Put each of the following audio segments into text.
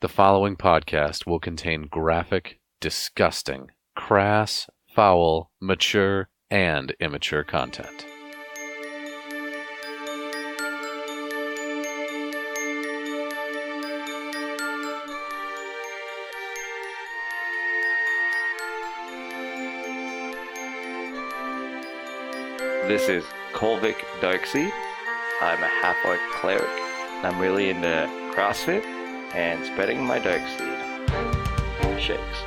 The following podcast will contain graphic, disgusting, crass, foul, mature, and immature content. This is Kolvik Darkseed. I'm a half-orc cleric, and I'm really into CrossFit and spreading my Darkseed. Shakes.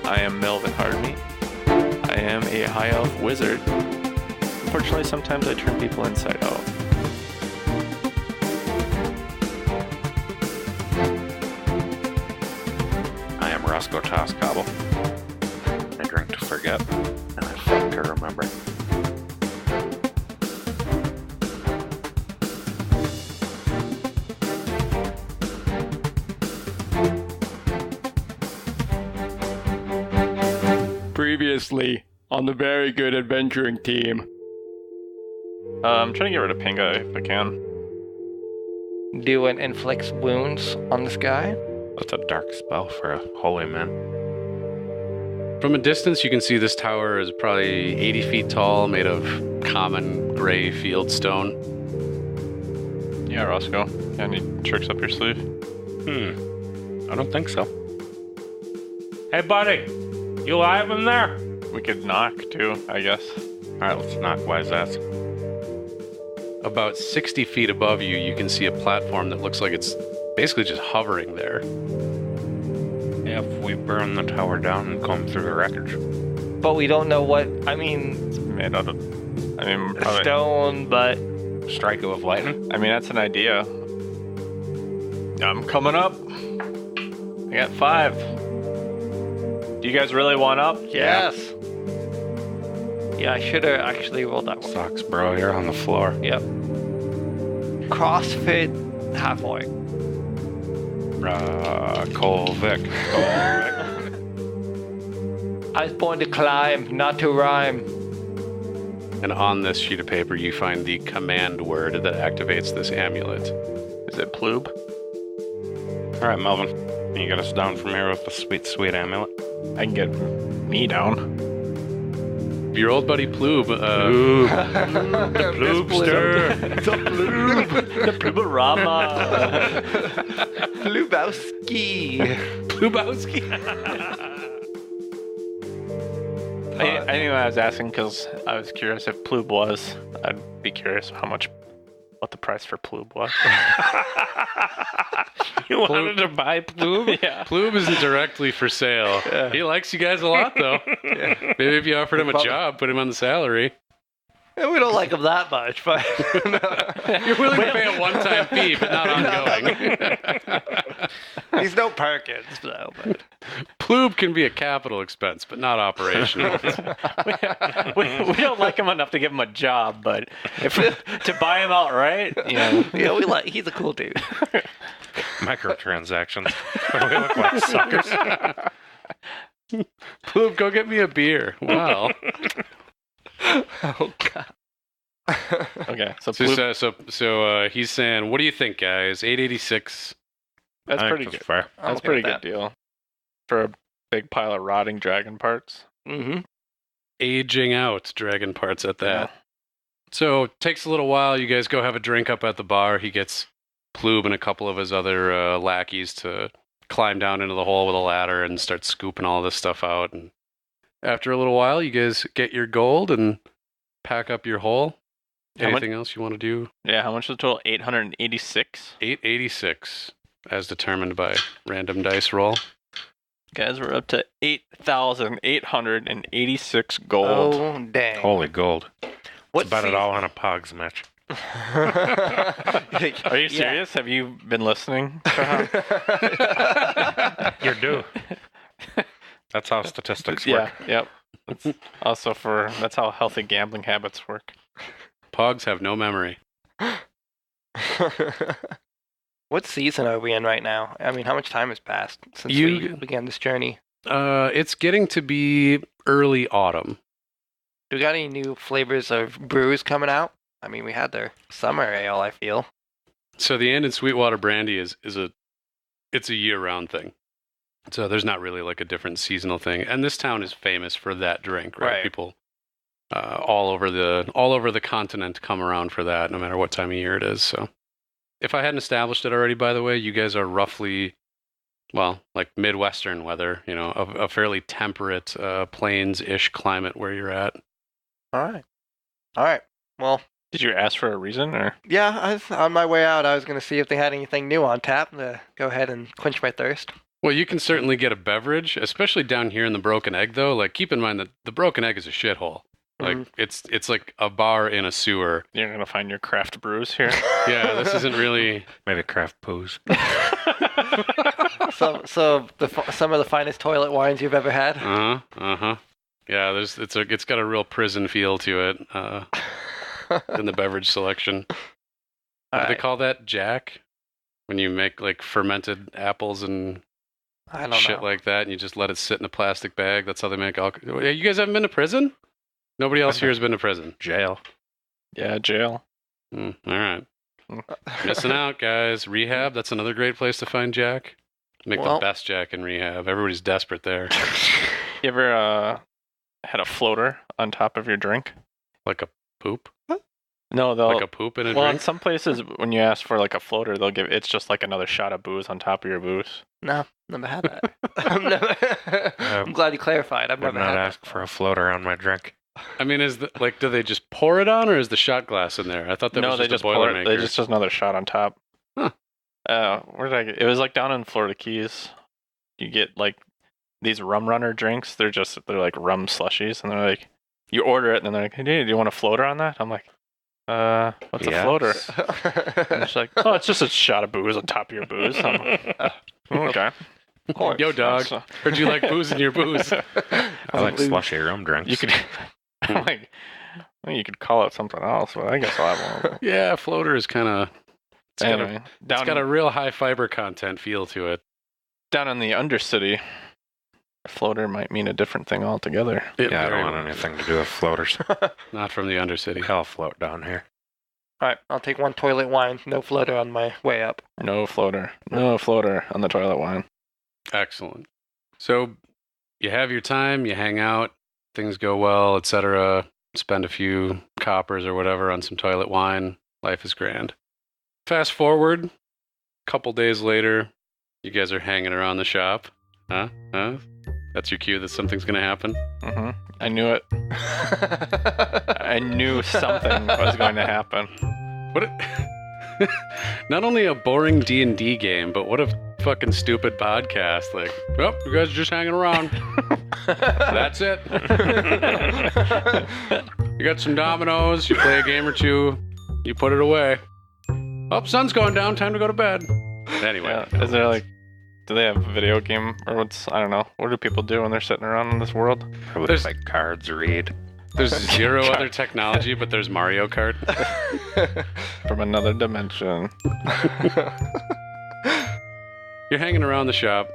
I am Melvin Hardney. I am a high elf wizard. Unfortunately, sometimes I turn people inside out. I am Roscoe Toscobble. I drink to forget, and I fuck to remember. Previously on the very good adventuring team. I'm trying to get rid of Pinga if I can. Do an inflicts wounds on this guy. That's a dark spell for a holy man. From a distance, you can see this tower is probably 80 feet tall, made of common gray field stone. Yeah, Roscoe. Any tricks up your sleeve? I don't think so. Hey, buddy! You alive in there? We could knock too, I guess. Alright, let's knock wise ass. About 60 feet above you, you can see a platform that looks like it's basically just hovering there. If we burn the tower down and comb through the wreckage. But we don't know what, I mean, It's made out of... probably... stone, but Strike it with lightning? I mean, that's an idea. I'm coming up. I got 5. Do you guys really want up? yes. Yeah, I should have actually rolled that one. Sucks, bro. You're on the floor. Yep. CrossFit half-orc. Kolvik. I was born to climb, not to rhyme. And on this sheet of paper, you find the command word that activates this amulet. Is it Ploob? Alright, Melvin. Can you get us down from here with the sweet, sweet amulet? I can get me down. Your old buddy Ploob, The Ploobster! The Ploobarama! Lubowski. Ploobowski. I knew I was asking because I was curious if Ploob was. I'd be curious what the price for Ploob was. You wanted to buy Ploob? Yeah. Ploob isn't directly for sale. Yeah. He likes you guys a lot, though. Maybe if you offered him a job, put him on the salary. We don't like him that much, but You're willing to pay a one-time fee, but not ongoing. he's no Perkins, though. But Ploob can be a capital expense, but not operational. we don't like him enough to give him a job, but if to buy him outright, yeah, we like. He's a cool dude. Microtransactions. We look like suckers. Ploob, go get me a beer. Wow. Oh God. okay. So Ploob, So he's saying, what do you think, guys? 886. that's I think pretty that's good. fair. I'm That's okay pretty with good deal for a big pile of rotting dragon parts. Mm-hmm. Aging out dragon parts at that. So it takes a little while. You guys go have a drink up at the bar. He gets Ploob and a couple of his other lackeys to climb down into the hole with a ladder and start scooping all this stuff out. And after a little while, you guys get your gold and pack up your hole. How much- Anything else you want to do? Yeah. How much is the total? 886. 886, as determined by random dice roll. Guys, we're up to 8,886 gold. Oh dang. Holy gold. What About it season? all on a Pogs match. Are you serious? Have you been listening? You're due. That's how statistics work. Yeah. Yep. That's how healthy gambling habits work. Pogs have no memory. What season are we in right now? I mean, how much time has passed since we began this journey? It's getting to be early autumn. Do we got any new flavors of brews coming out? I mean, we had their summer ale, I feel. So the Andon Sweetwater Brandy is a year-round thing. So there's not really like a different seasonal thing. And this town is famous for that drink, right? People all over the continent come around for that, no matter what time of year it is. So if I hadn't established it already, by the way, you guys are roughly, well, like Midwestern weather, a fairly temperate, plains-ish climate where you're at. All right. Well, did you ask for a reason, or? Yeah, on my way out, I was going to see if they had anything new on tap to go ahead and quench my thirst. Well, you can certainly get a beverage, especially down here in the Broken Egg, though. Like, keep in mind that the Broken Egg is a shithole. Like, it's like a bar in a sewer. You're going to find your craft brews here? Yeah, this isn't really... Maybe craft poos. So some of the finest toilet wines you've ever had? Yeah, it's got a real prison feel to it in the beverage selection. What do they call that, Jack? When you make, like, fermented apples and... I don't shit know. like that, and you just let it sit in a plastic bag. That's how they make alcohol. You guys haven't been to prison? Nobody else here has been to prison. Jail. Yeah, jail. All right. Missing out, guys. Rehab, that's another great place to find Jack. Make the best Jack in rehab. Everybody's desperate there. You ever had a floater on top of your drink? Like a poop? No, like a poop in a well, drink? in some places, when you ask for like a floater, they'll give it's just like another shot of booze on top of your booze. No, never had that. I'm glad you clarified. I've never had not ask for a floater on my drink. I mean, do they just pour it on, or is the shot glass in there? I thought that was just a Boilermaker. They just another shot on top. Huh. Where did I get? It was like down in Florida Keys. You get like these rum runner drinks. They're like rum slushies, and they're like, you order it, and then they're like, hey, do you want a floater on that? I'm like, what's a floater? And it's like, oh, it's just a shot of booze on top of your booze. I'm like, okay. Yo, dog. Heard you like booze in your booze. I like slushy rum drinks. You could, I'm like, well, you could call it something else, but I guess I'll have one. Yeah, floater is kind of. It's got a real high fiber content feel to it. Down in the Undercity, floater might mean a different thing altogether. Yeah, I don't want anything to do with floaters. Not from the Undercity. Hell float down here. All right, I'll take one toilet wine, no floater on my way up. No floater. No floater on the toilet wine. Excellent. So you have your time, you hang out, things go well, etc. Spend a few coppers or whatever on some toilet wine. Life is grand. Fast forward, a couple days later, you guys are hanging around the shop. Huh? That's your cue that something's going to happen? Mm-hmm. I knew it. I knew something was going to happen. Not only a boring D&D game, but what a fucking stupid podcast. Like, well, you guys are just hanging around. That's it. You got some dominoes, you play a game or two, you put it away. Oh, sun's going down, time to go to bed. Anyway. Yeah, is there like, do they have a video game or I don't know, what do people do when they're sitting around in this world? Probably like cards, read. There's zero other technology, but there's Mario Kart. From another dimension. You're hanging around the shop,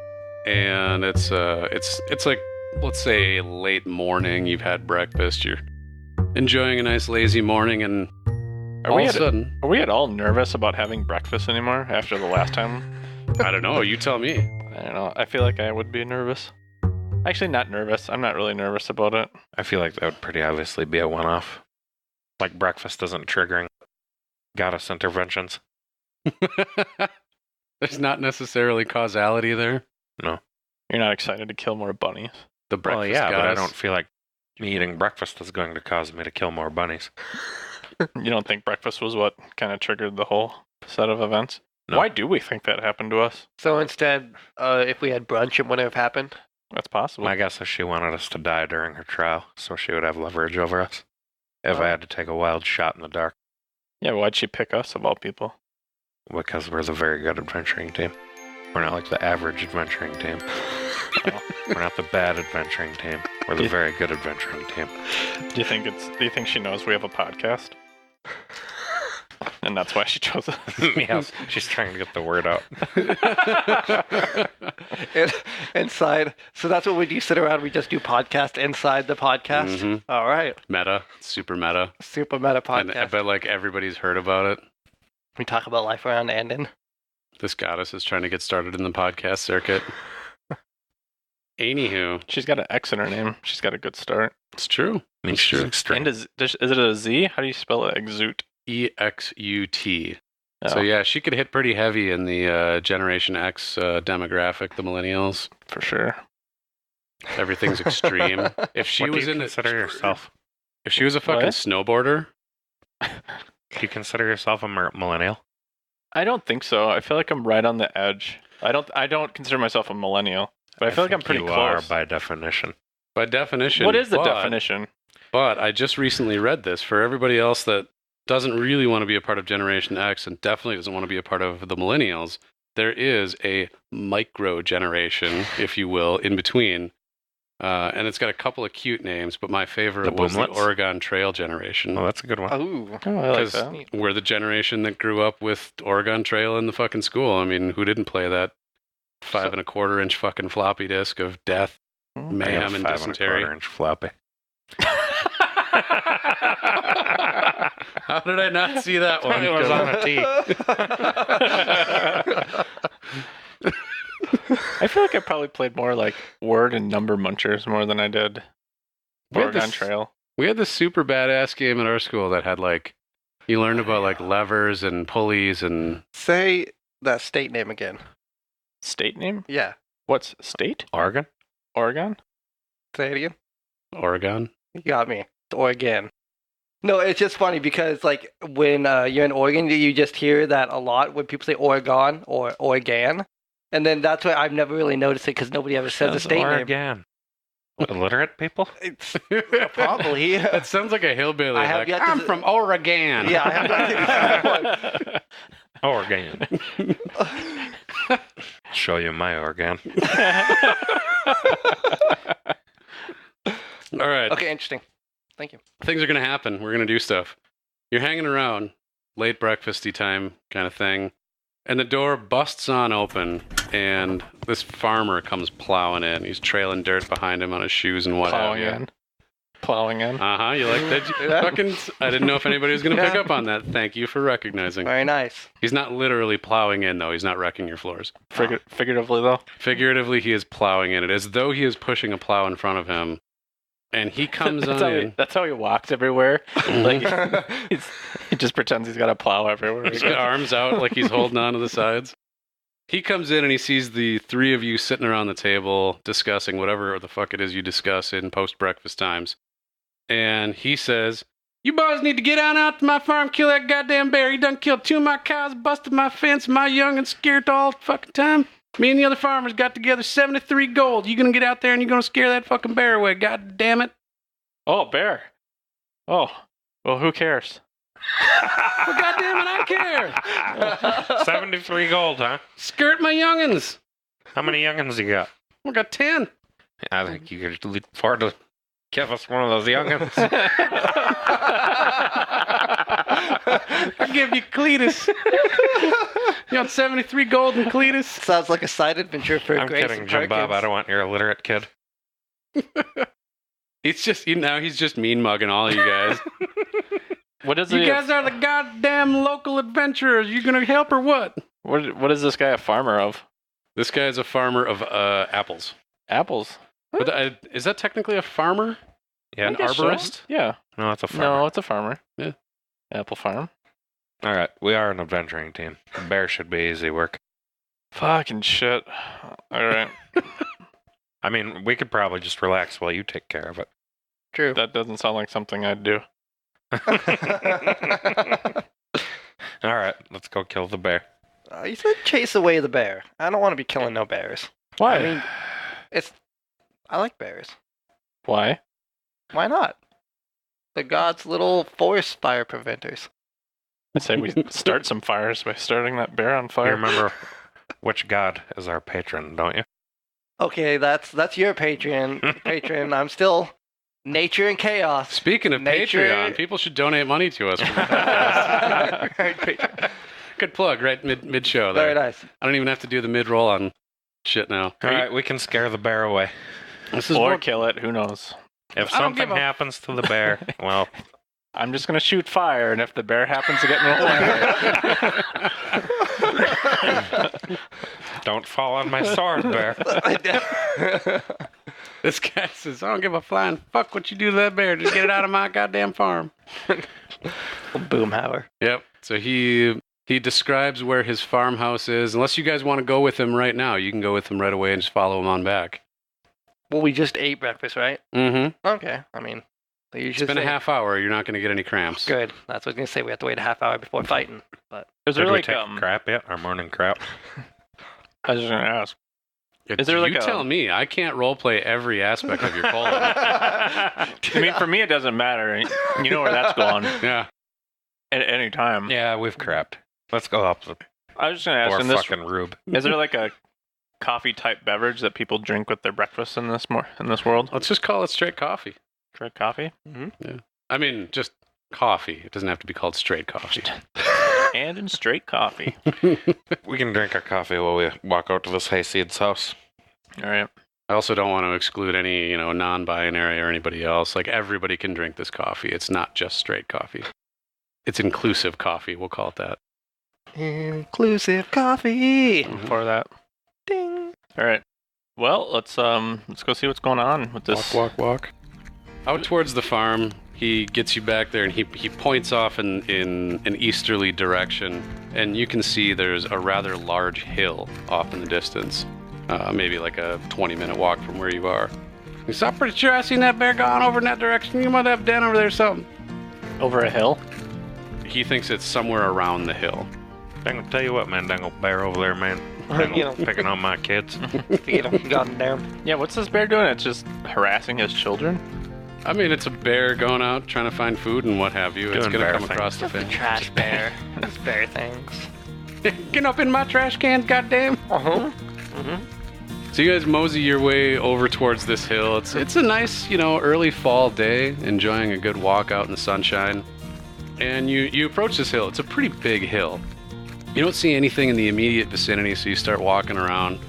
and it's like, let's say late morning. You've had breakfast. You're enjoying a nice lazy morning, and all of a sudden, are we at all nervous about having breakfast anymore after the last time? I don't know. You tell me. I don't know. I feel like I would be nervous. Actually, not nervous. I'm not really nervous about it. I feel like that would pretty obviously be a one-off. Like breakfast isn't triggering goddess interventions. There's not necessarily causality there. No. You're not excited to kill more bunnies? The breakfast goddess. But I goddess. don't feel like me eating breakfast is going to cause me to kill more bunnies. You don't think breakfast was what kind of triggered the whole set of events? No. Why do we think that happened to us? So instead, if we had brunch, it wouldn't have happened? That's possible. My guess is she wanted us to die during her trial, so she would have leverage over us. If I had to take a wild shot in the dark. Yeah, but why'd she pick us of all people? Because we're the very good adventuring team. We're not like the average adventuring team. We're not the bad adventuring team. We're the very good adventuring team. Do you think she knows we have a podcast? and that's why she chose it. Yes, she's trying to get the word out. Inside. So that's what we do. Sit around. We just do podcast inside the podcast. Mhm. All right. Meta, super meta. Super meta And podcast. I bet like everybody's heard about it. We talk about life around Andon. This goddess is trying to get started in the podcast circuit. Anywho, She's got an X in her name. She's got a good start. it's true. I mean, It's she's true. extreme. And is it a Z? How do you spell it? Exute. EXUT. Oh, So yeah, she could hit pretty heavy in the Generation X demographic, the millennials. for sure. Everything's extreme. If she What do was you in consider yourself? if she was a fucking What? snowboarder, Do you consider yourself a millennial? I don't think so. I feel like I'm right on the edge. I don't consider myself a millennial, but I feel like I'm think pretty you close. are by definition. by definition. What is the but- definition? But I just recently read this for everybody else that doesn't really want to be a part of Generation X and definitely doesn't want to be a part of the millennials. There is a micro generation, if you will, in between. And it's got a couple of cute names, but my favorite The was the Boomlets? Oregon Trail generation. Oh, that's a good one. Ooh. Oh, I like Because that. we're the generation that grew up with Oregon Trail in the fucking school. I mean, who didn't play that 5 1/4 inch fucking floppy disk of death, I got a mayhem, and 5 dysentery? 1/4 inch floppy. How did I not see that one? It was on a tee. I feel like I probably played more like word and number munchers more than I did We had Oregon this- Trail. We had this super badass game at our school that had like, you learned about like levers and pulleys and Say that state name again. State name? Yeah. What's state? Oregon? Oregon? Say it again. Oregon. You got me. It's Oregon. No, it's just funny because like when you're in Oregon, you just hear that a lot when people say Oregon or Oregon. And then that's why I've never really noticed it because nobody ever says the state name. Oregon. Illiterate people? It's probably. That sounds like a hillbilly. I have Like, yet to- I'm from Oregon. Yeah, I have that Oregon. Show you my Oregon. All right. Okay, interesting. Thank you. Things are going to happen. We're going to do stuff. You're hanging around, late breakfasty time kind of thing, and the door busts on open, and this farmer comes plowing in. He's trailing dirt behind him on his shoes and what Plowing have you. in. Plowing in. Uh-huh. You like that? Yeah. Fucking, I didn't know if anybody was going to pick Yeah. up on that. Thank you for recognizing. Very nice. He's not literally plowing in, though. He's not wrecking your floors. Figuratively, though. Figuratively, he is plowing in it as though he is pushing a plow in front of him. And he comes that's, on how in. that's how he walks everywhere. Like he just pretends he's got a plow everywhere. He's got arms out like he's holding on to the sides. He comes in and he sees the three of you sitting around the table discussing whatever the fuck it is you discuss in post-breakfast times. And he says, "You boys need to get on out to my farm, kill that goddamn bear. He done killed 2 of my cows, busted my fence, my young'uns scared all the fucking time. Me and the other farmers got together 73 gold. You gonna get out there and you gonna scare that fucking bear away, god damn it." Oh, bear. Oh, well, who cares? Well, god damn it, I care. 73 gold, huh? Skirt my young'uns. How many youngins you got? We got 10. I think you could afford to give us one of those youngins. I'll give you Cletus. You want 73 gold and Cletus? Sounds like a side adventure for I'm Grace kidding, and Jim Bob. Perkins. I don't want your illiterate kid. It's just, now he's just mean mugging all you guys. What is You he? guys are the goddamn local adventurers. You gonna help or what? What is this guy a farmer of? This guy's a farmer of apples. Apples. But is that technically a farmer? Yeah, An guess so. arborist? Yeah. no, it's a farm. No, it's a farmer. Yeah. Apple farm. All right, we are an adventuring team. The bear should be easy work. Fucking shit. All right. I mean, we could probably just relax while you take care of it. True. That doesn't sound like something I'd do. All right, let's go kill the bear. You said chase away the bear. I don't want to be killing no bears. Why? I mean, I like bears. Why? Why not? The God's little forest fire preventers. I say we start some fires by starting that bear on You fire. remember which god is our patron, don't you? Okay, that's your patron. I'm still Nature and chaos. Speaking of Nature- Patreon, people should donate money to us. For the podcast. Good plug, right mid show there. Very nice. I don't even have to do the mid roll on shit now. All right, we can scare the bear away. This is Or more- kill it. Who knows? If I don't something give a- happens to the bear, well, I'm just gonna shoot fire, and if the bear happens to get in the way, don't fall on my sword, bear. This guy says, I don't give a flying fuck what you do to that bear. Just get it out of my goddamn farm. Boomhauer. Yep. So he describes where his farmhouse is. Unless you guys want to go with him right now, you can go with him right away and just follow him on back. Well, we just ate breakfast, right? Mm-hmm. Okay. I mean, you It's should been a say- half hour. You're not going to get any cramps. Good. That's what I was gonna say. We have to wait a half hour before fighting. But is Did there we like take a crap yet? Our morning crap? I was just gonna ask. Is there you like a- tell me. I can't roleplay every aspect of your colon. I mean, for me, it doesn't matter. You know where that's going Yeah. at any time. Yeah, we've crapped. Let's go up the I was just gonna ask. poor In this, fucking rube. is there like a coffee type beverage that people drink with their breakfast in this world? Let's just call it straight coffee. Drink coffee I mean, just coffee. It doesn't have to be called straight coffee. and in straight coffee. We can drink our coffee while we walk out to this hayseed's house. All right. I also don't want to exclude any, non-binary or anybody else. Like, everybody can drink this coffee. It's not just straight coffee. It's inclusive coffee. We'll call it that. inclusive coffee. For that. Ding. All right. Well, let's go see what's going on with this. Walk. Out towards the farm, he gets you back there, and he points off in an easterly direction, and you can see there's a rather large hill off in the distance, maybe like a 20-minute walk from where you are. He said, I'm pretty sure I seen that bear gone over in that direction. You might have a den over there or something. Over a hill. He thinks it's somewhere around the hill. Dangle, tell you what, man, dangle bear over there, man. Dangle, picking on my kids. Get him. Got him down. Yeah. What's this bear doing? It's just harassing his children. I mean, it's a bear going out trying to find food and what have you. It's Doing going to bear come things. across the Just a thing. trash bear. These bear things. Get up in my trash can, goddamn. Uh-huh. So you guys mosey your way over towards this hill. It's a nice, early fall day, enjoying a good walk out in the sunshine. And you approach this hill. It's a pretty big hill. You don't see anything in the immediate vicinity, so you start walking around.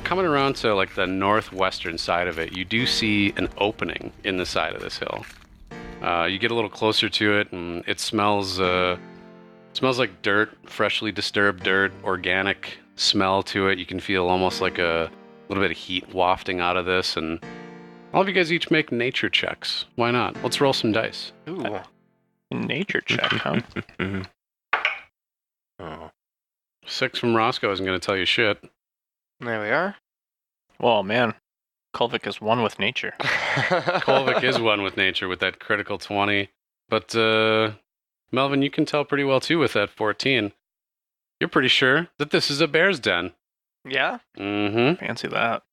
Coming around to like the northwestern side of it, you do see an opening in the side of this hill. You get a little closer to it, and it smells like dirt, freshly disturbed dirt, organic smell to it. You can feel almost like a little bit of heat wafting out of this, and all of you guys each make nature checks. Why not? Let's roll some dice. Ooh. Nature check, huh? Oh. 6 from Roscoe isn't going to tell you shit. There we are. Well, man, Kulvik is one with nature. Kolvik is one with nature with that critical 20. But, Melvin, you can tell pretty well, too, with that 14. You're pretty sure that this is a bear's den. Yeah? Mm-hmm. Fancy that.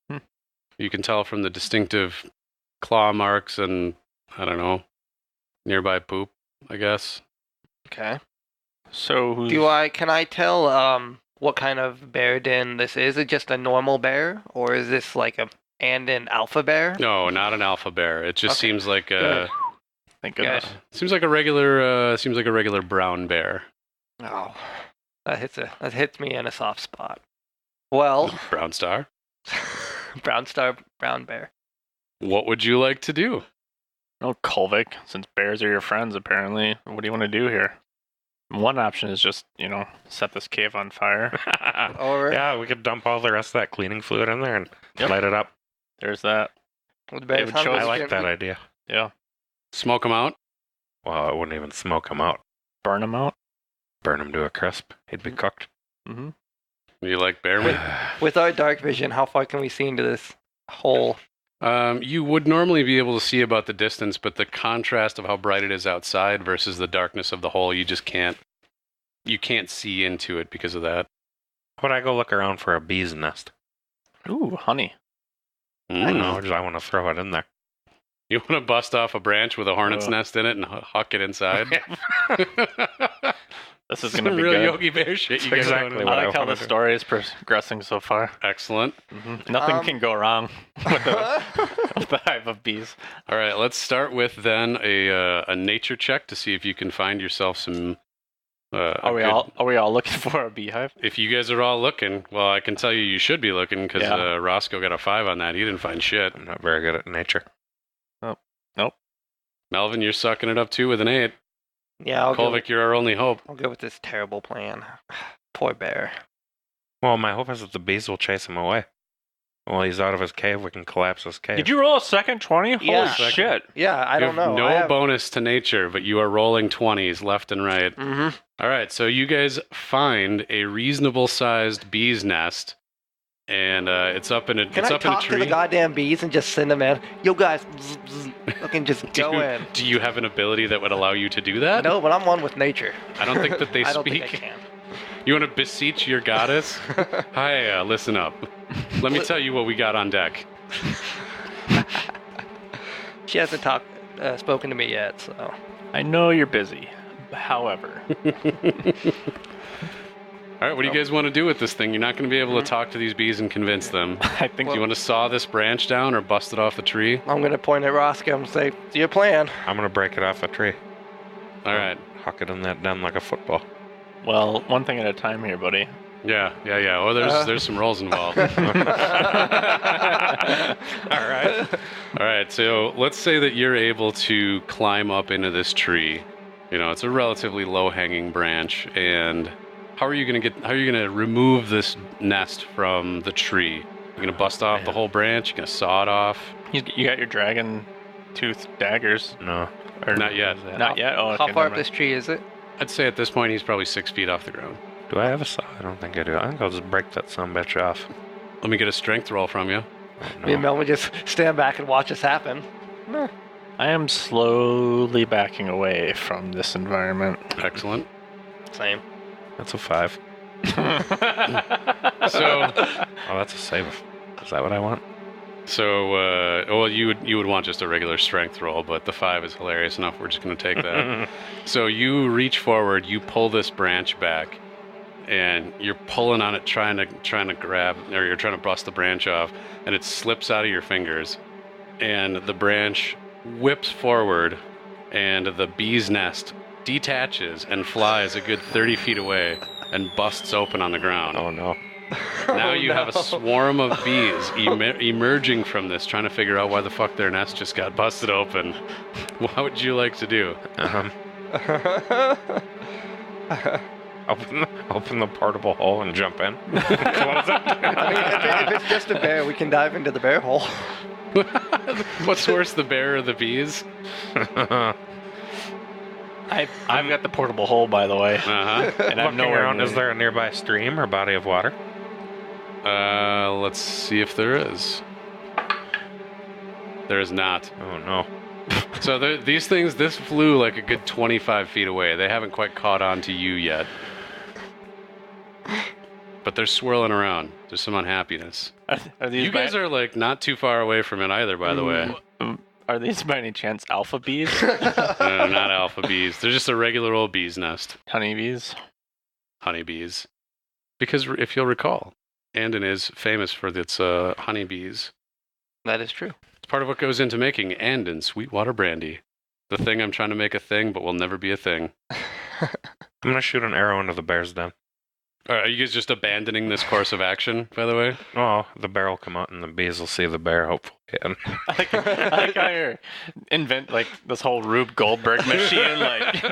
You can tell from the distinctive claw marks and, I don't know, nearby poop, I guess. Okay. So who's... Can I tell what kind of bear den this is? Is it just a normal bear, or is this like an alpha bear? No, not an alpha bear. It just Okay. seems like Good. Thank goodness. seems like a regular brown bear. Oh, that hits me in a soft spot. Well, Brown star. brown bear. What would you like to do? No, Kulvik, since bears are your friends, apparently, what do you want to do here? One option is just, set this cave on fire. Or Yeah, we could dump all the rest of that cleaning fluid in there and Yep. light it up. There's that. the bear's would show- hungry, I like can that we- idea. Yeah. Smoke them out? Well, it wouldn't even smoke him out. Burn them out. Burn him to a crisp. He'd be cooked. Mm-hmm. You like bear meat? With our dark vision, how far can we see into this hole? You would normally be able to see about the distance, but the contrast of how bright it is outside versus the darkness of the hole, you just can't. You can't see into it because of that. How would I go look around for a bee's nest? Ooh, honey. I know, I want to throw it in there. You want to bust off a branch with a hornet's Oh. nest in it and huck it inside? This is gonna Some be real good. Yogi Bear shit you guys Exactly going what I I like how wanna the do. story is progressing so far. Excellent. Nothing can go wrong with the hive of bees. All right, let's start with then a nature check to see if you can find yourself some. Are we all looking for a beehive? If you guys are all looking, well, I can tell you should be looking because Yeah. Roscoe got a 5 on that. He didn't find shit. I'm not very good at nature. Melvin, you're sucking it up too with an 8. Yeah, I'll Kolvik, you're our only hope. I'll go with this terrible plan. Poor bear. Well, my hope is that the bees will chase him away. While he's out of his cave, we can collapse his cave. Did you roll a second 20? Holy Yeah. shit. Yeah, I You don't have know. no I have... bonus to nature, but you are rolling 20s left and right. Mm-hmm. All right, so you guys find a reasonable-sized bee's nest, and it's up in a Can it's I up in a talk to tree. the goddamn bees and just send them in? Yo, guys, bzz, bzz, fucking just go in. Do you have an ability that would allow you to do that? No, but I'm one with nature. I don't think that they I don't speak. think I can. You want to beseech your goddess? Hi, listen up. Let me tell you what we got on deck. She hasn't spoken to me yet, so. I know you're busy. However, All right, what do you guys want to do with this thing? You're not going to be able to talk to these bees and convince them. I think Do you want to saw this branch down or bust it off the tree? I'm gonna point at Roscoe and say, "It's your plan." I'm gonna break it off a tree. All right. Huck it in that den like a football. well, one thing at a time here, buddy. Yeah. Oh, there's some rolls involved. All right. All right, so let's say that you're able to climb up into this tree. You know, it's a relatively low-hanging branch, and how are you gonna remove this nest from the tree? You're gonna bust off the whole branch. You're gonna saw it off. You got your dragon tooth daggers. No. Or Not yet. Not yet? Oh, How okay, far never up this tree is it? I'd say at this point he's probably 6 feet off the ground. Do I have a saw? I don't think I do. I think I'll just break that sumbitch off. Let me get a strength roll from you. Oh, Me and no. Mel would just stand back and watch this happen. I am slowly backing away from this environment. Excellent. Same. That's a 5. So, Oh, that's a save. Is that what I want? well, you would want just a regular strength roll, but the 5 is hilarious enough. We're just gonna take that. So you reach forward, you pull this branch back, and you're pulling on it, trying to grab, or you're trying to bust the branch off, and it slips out of your fingers, and the branch whips forward, and the bee's nest detaches and flies a good 30 feet away and busts open on the ground. Oh no. Now you have a swarm of bees emerging from this, trying to figure out why the fuck their nest just got busted open. What would you like to do? Open the portable hole and jump in. Close it. I mean, if it's just a bear, we can dive into the bear hole. What's worse, the bear or the bees? I've got the portable hole, by the way. Uh-huh. And I'm Looking nowhere around, near is there a nearby stream or body of water? Let's see if there is. There is not. Oh no. So these things, this flew like a good 25 feet away. They haven't quite caught on to you yet. But they're swirling around. There's some unhappiness. Are these You guys are like not too far away from it either, by the way. Are these by any chance alpha bees? No, not alpha bees. They're just a regular old bee's nest. Honeybees? Honeybees. Because if you'll recall, Andon is famous for its honeybees. That is true. It's part of what goes into making Andon Sweetwater Brandy. The thing I'm trying to make a thing, but will never be a thing. I'm gonna shoot an arrow into the bear's den. Are you guys just abandoning this course of action, by the way? Oh, the bear will come out and the bees will see the bear, hopefully. And I like how you invent like this whole Rube Goldberg machine. Like,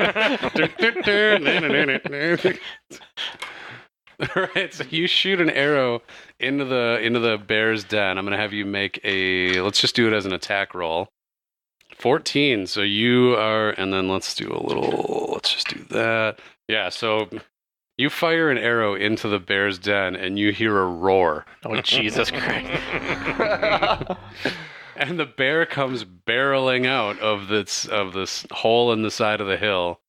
All right, so you shoot an arrow into the bear's den. I'm gonna have you make a. Let's just do it as an attack roll. 14. So you are, and then let's do a little. Let's just do that. Yeah. So you fire an arrow into the bear's den, and you hear a roar. oh Jesus Christ! And the bear comes barreling out of this hole in the side of the hill,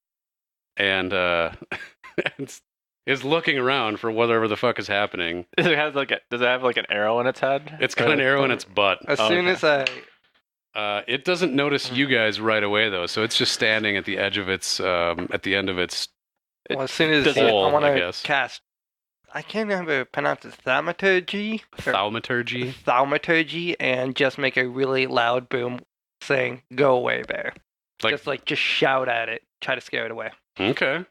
and and is looking around for whatever the fuck is happening. Does it have like an arrow in its head? It's got an arrow in its butt. As soon as I... It doesn't notice you guys right away though, so it's just standing at the edge of its at the end of its Well, as soon as Does I it- want I to guess. cast, I can't remember pronounce it, thaumaturgy, Thaumaturgy. thaumaturgy, and just make a really loud boom saying "Go away, bear." Like, Just shout at it, try to scare it away. okay.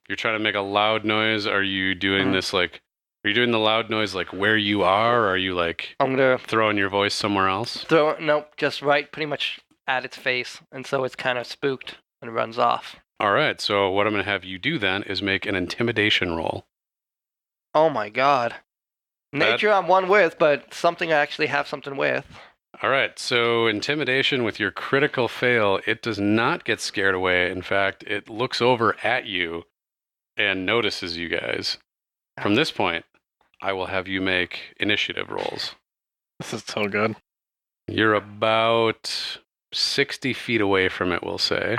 You're trying to make a loud noise. Are you doing this like? Are you doing the loud noise like where you are? Or are you like I'm gonna throwing your voice somewhere else? just right, pretty much at its face, and so it's kind of spooked and runs off. All right. So what I'm going to have you do then is make an intimidation roll. Oh my god. Nature I'm one with, but something I actually have something with. All right. So intimidation with your critical fail, it does not get scared away. In fact, it looks over at you and notices you guys. From this point, I will have you make initiative rolls. This is so good. You're about 60 feet away from it, we'll say,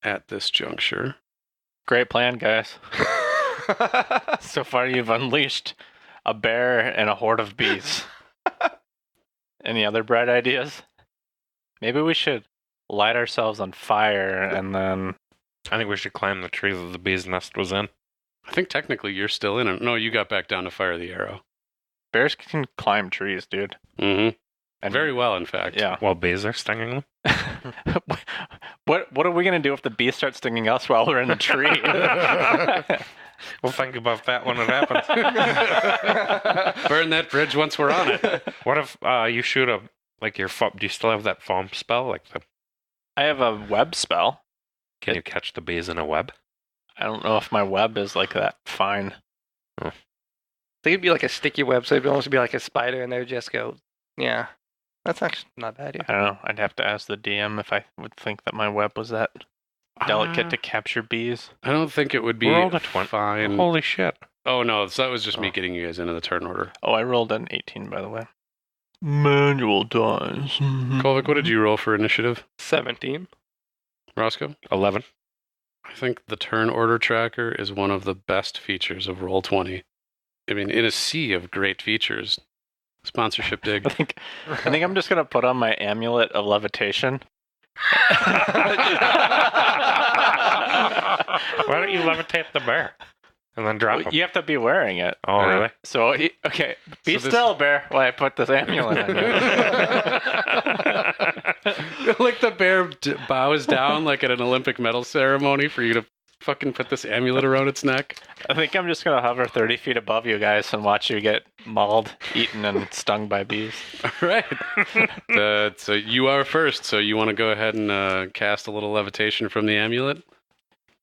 at this juncture. Great plan, guys. So far, you've unleashed a bear and a horde of bees. Any other bright ideas? Maybe we should light ourselves on fire and then... I think we should climb the tree that the bee's nest was in. I think technically you're still in it. No, you got back down to fire the arrow. Bears can climb trees, dude. Mm-hmm. And Very well, in fact. Yeah. While bees are stinging them. What are we gonna do if the bees start stinging us while we're in the tree? We'll think about that when it happens. Burn that bridge once we're on it. What if you shoot a, like your foam, do you still have that foam spell? Like the, I have a web spell. can you catch the bees in a web? I don't know if my web is like that fine. I think it'd be like a sticky web, so it'd almost be like a spider, and they would just go, yeah. That's actually not bad. I don't know. I'd have to ask the DM if I would think that my web was that delicate to capture bees. I don't think it would be Rolled a 20. fine. Holy shit. Oh, no, so that was just me getting you guys into the turn order. Oh, I rolled an 18, by the way. Manual dice. Kolvik, what did you roll for initiative? 17. Roscoe? 11. I think the turn order tracker is one of the best features of Roll20. I mean, in a sea of great features. Sponsorship dig. I think I'm just gonna put on my amulet of levitation. Why don't you levitate the bear and then drop him? You have to be wearing it. Oh, really? So, okay, be So this- still, bear, while I put this amulet on you. Like the bear bows down like at an Olympic medal ceremony for you to fucking put this amulet around its neck. I think I'm just gonna hover 30 feet above you guys and watch you get mauled, eaten, and stung by bees. All right. So you are first. So you want to go ahead and cast a little levitation from the amulet?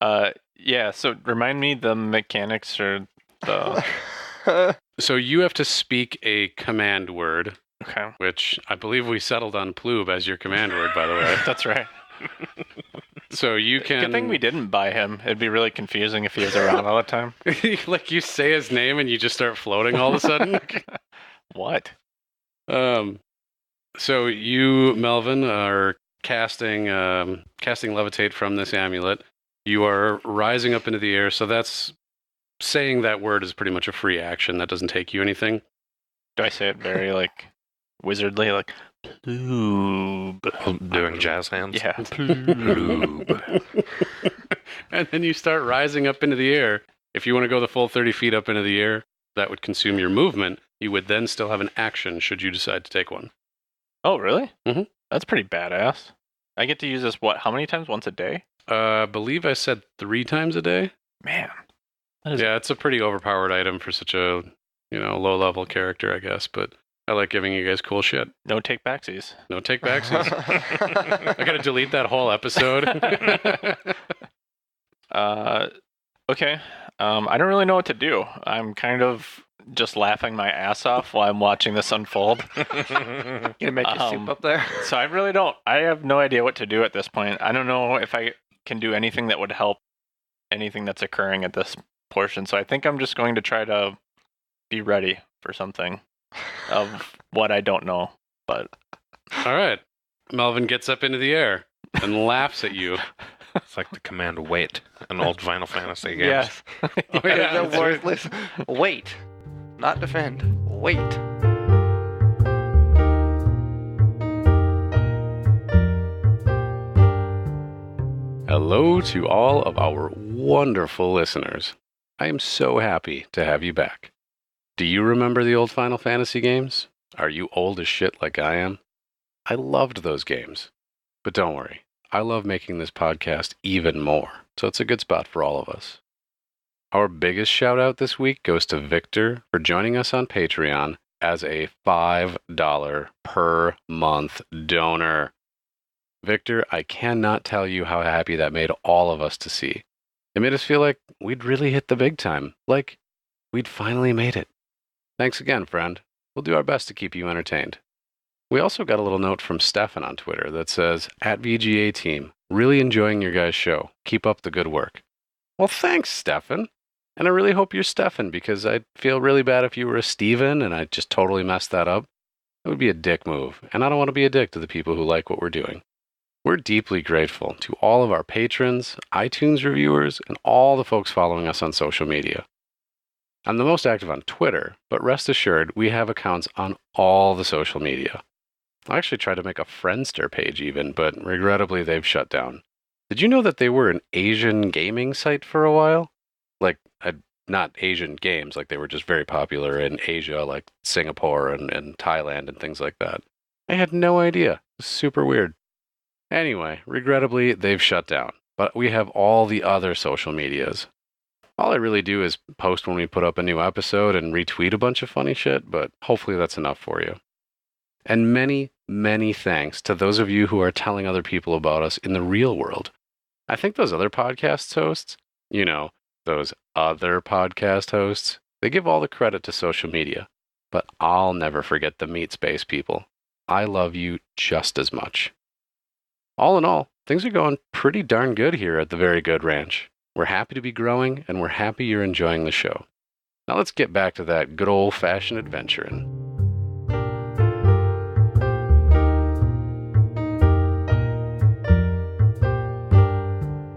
Yeah. So remind me the mechanics or the. So you have to speak a command word, Okay, which I believe we settled on ploob as your command word, by the way. that's right. So you can. Good thing we didn't buy him. It'd be really confusing if he was around all the time. Like you say his name and you just start floating all of a sudden. What? So you, Melvin, are casting levitate from this amulet. You are rising up into the air, so that's saying that word is pretty much a free action. That doesn't take you anything. Do I say it very like wizardly, like ploob? Doing jazz hands? Yeah. Ploob. And then you start rising up into the air. If you want to go the full 30 feet up into the air, that would consume your movement. You would then still have an action should you decide to take one. Oh, really? Mhm. That's pretty badass. I get to use this, what, how many times? Once a day? I believe I said 3 times a day. Man. That is Yeah, it's a pretty overpowered item for such a, low-level character, I guess. But I like giving you guys cool shit. no take backsies. No take backsies. I gotta delete that whole episode. Okay. I don't really know what to do. I'm kind of just laughing my ass off while I'm watching this unfold. Gonna make your soup up there. So I really don't. I have no idea what to do at this point. I don't know if I can do anything that would help anything that's occurring at this portion. So I think I'm just going to try to be ready for something of what I don't know. But All right. Melvin gets up into the air and laughs at you. It's like the command wait in old Final Fantasy games. yes. Oh, yeah, No that's right. worthless. Wait. Not defend. Wait. Hello to all of our wonderful listeners. I am so happy to have you back. Do you remember the old Final Fantasy games? Are you old as shit like I am? I loved those games. But don't worry, I love making this podcast even more, so it's a good spot for all of us. Our biggest shout out this week goes to Victor for joining us on Patreon as a $5 per month donor. Victor, I cannot tell you how happy that made all of us to see. It made us feel like we'd really hit the big time, like we'd finally made it. Thanks again, friend. We'll do our best to keep you entertained. We also got a little note from Stefan on Twitter that says, at VGA team, really enjoying your guys' show. Keep up the good work. Well, thanks, Stefan. And I really hope you're Stefan, because I'd feel really bad if you were a Steven and I just totally messed that up. It would be a dick move, and I don't want to be a dick to the people who like what we're doing. We're deeply grateful to all of our patrons, iTunes reviewers, and all the folks following us on social media. I'm the most active on Twitter, but rest assured, we have accounts on all the social media. I actually tried to make a Friendster page even, but regrettably they've shut down. Did you know that they were an Asian gaming site for a while? Like, not Asian games, like they were just very popular in Asia, like Singapore and Thailand and things like that. I had no idea. It was super weird. Anyway, regrettably, they've shut down, but we have all the other social medias. All I really do is post when we put up a new episode and retweet a bunch of funny shit, but hopefully that's enough for you. And many, many thanks to those of you who are telling other people about us in the real world. I think those other podcast hosts, those other podcast hosts, they give all the credit to social media, but I'll never forget the meat space people. I love you just as much. All in all, things are going pretty darn good here at the Very Good Ranch. We're happy to be growing, and we're happy you're enjoying the show. Now let's get back to that good old-fashioned adventuring.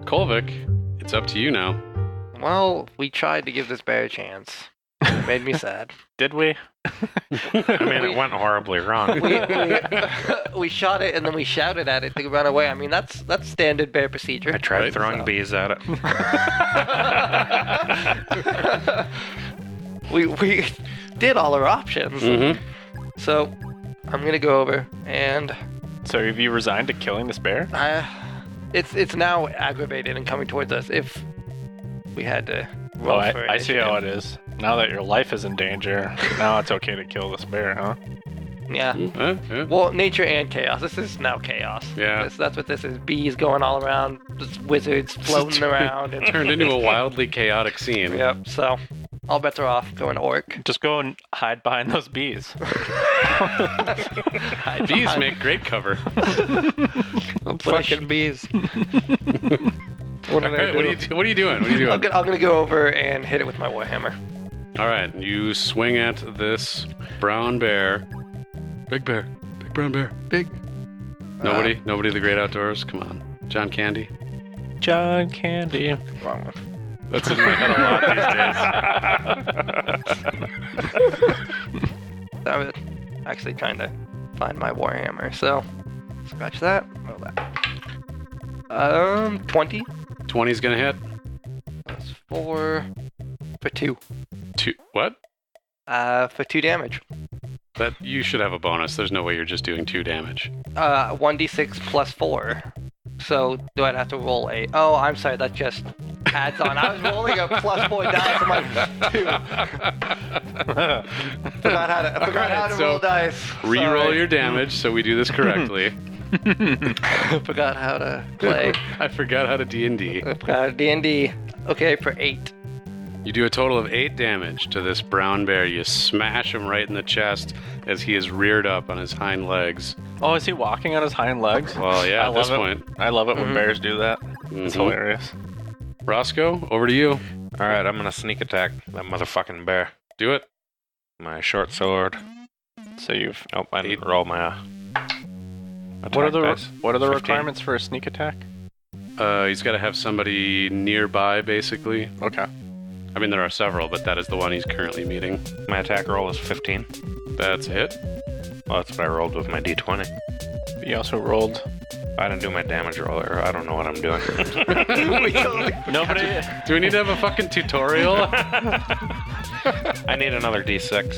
Kolvik, it's up to you now. Well, we tried to give this bear a chance. It made me sad. Did we? I mean, it went horribly wrong. We shot it and then we shouted at it to run away. I mean, that's standard bear procedure. I tried Right, throwing bees at it. We did all our options. Mm-hmm. So I'm gonna go over and So have you resigned to killing this bear? it's now aggravated and coming towards us. If we had to roll for I see how it initiative. is. Now that your life is in danger, now it's okay to kill this bear, huh? Yeah. Yeah. Well, nature and chaos. This is now chaos. Yeah. That's what this is. Bees going all around, just wizards floating around. And Turned into a wildly chaotic scene. Yep. So all bets are off. Going orc. Just go and hide behind those bees. Bees make great cover. Fucking bees. What did I Alright, do? what are you doing? What are you doing? I'm gonna go over and hit it with my warhammer. All right, you swing at this brown bear. Big bear. Big brown bear. Big. Nobody the great outdoors? Come on. John Candy? John Candy. Wrong one. That's in my head a lot these days. I was actually trying to find my warhammer. So scratch that. Roll that. 20. 20's gonna hit. That's for 2. What? For 2 damage. That you should have a bonus. There's no way you're just doing 2 damage. 1d6 plus 4. So do I have to roll a? Oh, I'm sorry. That just adds on. I was rolling a plus 4 dice. I'm like 2. Forgot how to so roll dice. Reroll Sorry. your damage so we do this correctly. Forgot how to play. I forgot how to D&D. D&D. Okay, for 8. You do a total of 8 damage to this brown bear. You smash him right in the chest as he is reared up on his hind legs. Oh, is he walking on his hind legs? Well, yeah, I at this love point. I love it when bears do that. It's Mhm. hilarious. Roscoe, over to you. All right, I'm gonna sneak attack that motherfucking bear. Do it. My short sword. So you've. Nope, I didn't roll my. What are the dice. What are the 15. requirements for a sneak attack? He's got to have somebody nearby, basically. Okay. I mean, there are several, but that is the one he's currently meeting. My attack roll is 15. That's a hit. Well, that's what I rolled with my d20. You also rolled I didn't do my damage roll, or I don't know what I'm doing. Nobody. Do we need to have a fucking tutorial? I need another D6.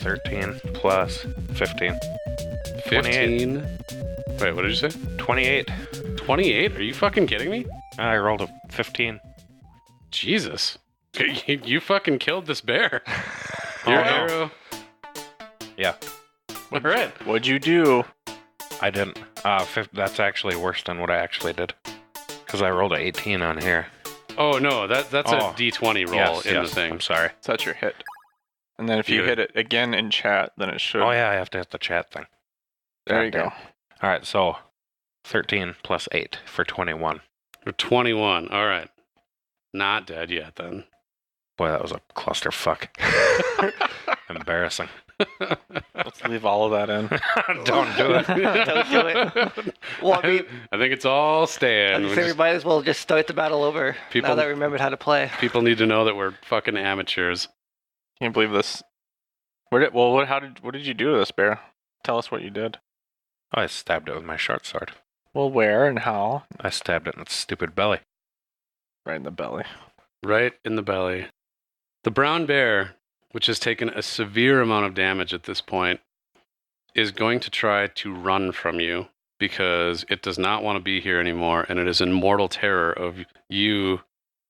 13 plus 15. 15. Wait, what did you say? 28. 28? Are you fucking kidding me? I rolled a 15. Jesus. You fucking killed this bear. Oh, Your no. arrow. Yeah, All right. What'd you do? I didn't. That's actually worse than what I actually did. Because I rolled a 18 on here. Oh, no, that's Oh. a D20 roll Yes, in yes, the thing. I'm sorry. So that's your hit. And then if you You- hit it again in chat, then it should. Oh, yeah, I have to hit the chat thing. There you go. Goddamn. All right, so 13 plus 8 for 21. You're 21. All right. Not dead yet, then. Boy, that was a clusterfuck. Embarrassing. Let's leave all of that in. Don't do it. Don't do it. Well, I mean, I think it's all I staying. just say we might as well just start the battle over. People- now that we remembered how to play. People need to know that we're fucking amateurs. Can't believe this. What did you do to this bear? Tell us what you did. I stabbed it with my short sword. Well, where and how? I stabbed it in its stupid belly. Right in the belly. Right in the belly. The brown bear, which has taken a severe amount of damage at this point, is going to try to run from you because it does not want to be here anymore, and it is in mortal terror of you,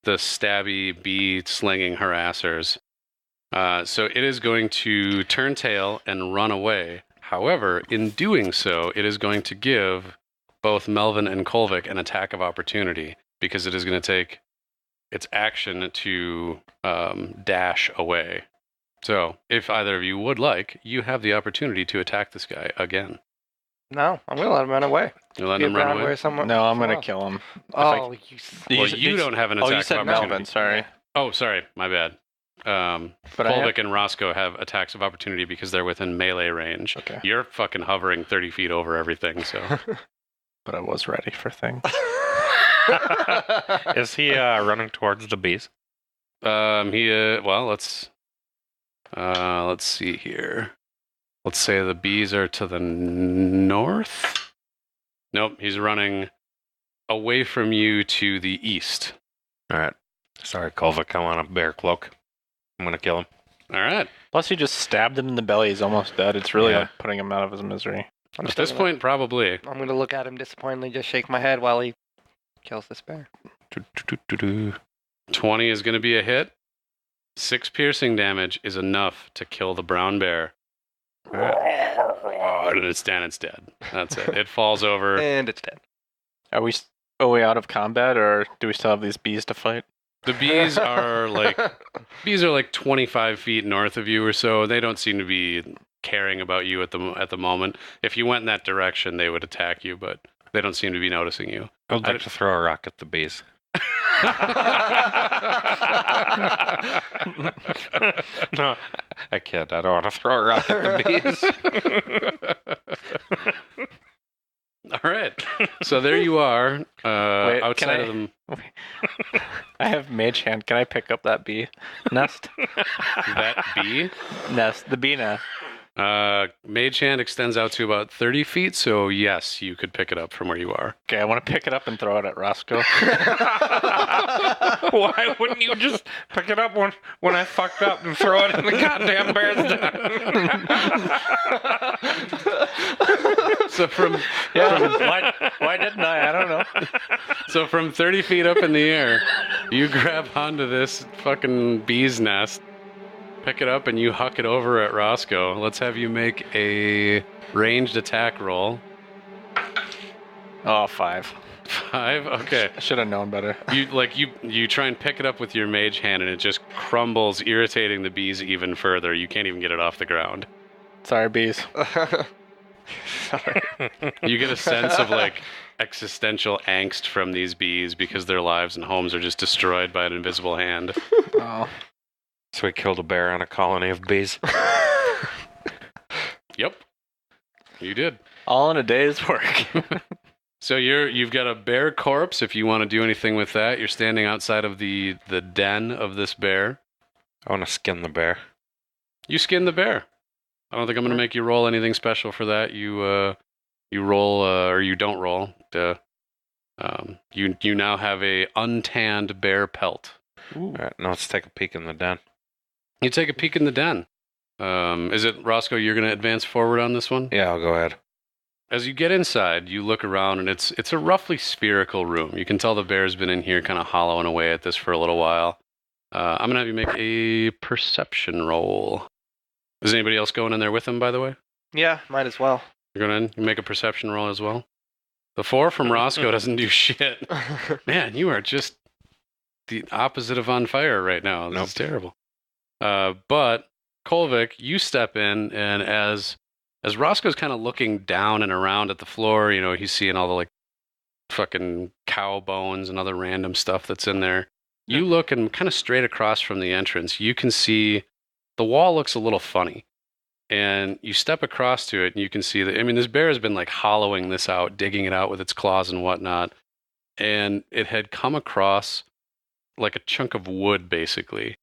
the stabby, bee-slinging harassers. So it is going to turn tail and run away. However, in doing so, it is going to give both Melvin and Kolvik an attack of opportunity because it is going to take its action to dash away. So, if either of you would like, you have the opportunity to attack this guy again. No, I'm gonna let him run away. You let Be him run around away? where someone. No, I'm gonna kill him. Oh, Well, you don't have an attack Oh, you said of opportunity. Melvin. Sorry, Oh, sorry, my bad. but I have, Kolvik and Roscoe have attacks of opportunity because they're within melee range. Okay. You're fucking hovering 30 feet over everything, so... but I was ready for things. Is he running towards the bees? Well, let's see here. Let's say the bees are to the north. Nope, he's running away from you to the east. All right. Sorry, Kolvik. I want a bear cloak. I'm going to kill him. All right. Plus, you just stabbed him in the belly. He's almost dead. It's really Yeah. like putting him out of his misery. I'm At still this gonna- point, probably. I'm gonna look at him disappointingly, just shake my head while he kills this bear. 20 is going to be a hit. 6 piercing damage is enough to kill the brown bear. And it's dead. That's it. It falls over. And it's dead. Are we out of combat, or do we still have these bees to fight? The bees are like 25 feet north of you or so. They don't seem to be caring about you at the moment. If you went in that direction, they would attack you, but they don't seem to be noticing you. I would like to throw a rock at the bees. No, I kid. I don't want to throw a rock at the bees. All right. So there you are, Wait, outside can of them. I have mage hand. Can I pick up that bee nest? That bee. The bee nest. Mage hand extends out to about 30 feet, so yes, you could pick it up from where you are. Okay, I want to pick it up and throw it at Roscoe. Why wouldn't you just pick it up when I fucked up and throw it in the goddamn bear's den? So from Why didn't I? I don't know. So from 30 feet up in the air, you grab onto this fucking bee's nest, pick it up, and you huck it over at Roscoe. Let's have you make a ranged attack roll. Oh, 5. 5? Okay. I should have known better. You try and pick it up with your mage hand, and it just crumbles, irritating the bees even further. You can't even get it off the ground. Sorry, bees. You get a sense of like existential angst from these bees because their lives and homes are just destroyed by an invisible hand. Oh. So we killed a bear on a colony of bees. Yep. You did. All in a day's work. So you've got a bear corpse. If you want to do anything with that, you're standing outside of the den of this bear. I want to skin the bear. You skin the bear. I don't think I'm going to make you roll anything special for that. You You roll, or you don't roll. You now have a untanned bear pelt. All right, now let's take a peek in the den. You take a peek in the den. Is it, Roscoe, you're going to advance forward on this one? Yeah, I'll go ahead. As you get inside, you look around, and it's a roughly spherical room. You can tell the bear's been in here kind of hollowing away at this for a little while. I'm going to have you make a perception roll. Is anybody else going in there with him, by the way? Yeah, might as well. You're going to make a perception roll as well? The 4 from Roscoe doesn't do shit. Man, you are just the opposite of on fire right now. This is terrible. But, Kolvik, you step in, and as Roscoe's kind of looking down and around at the floor, you know, he's seeing all the, like, fucking cow bones and other random stuff that's in there. You look, and kind of straight across from the entrance, you can see the wall looks a little funny. And you step across to it, and you can see that, I mean, this bear has been, like, hollowing this out, digging it out with its claws and whatnot. And it had come across, like, a chunk of wood, basically.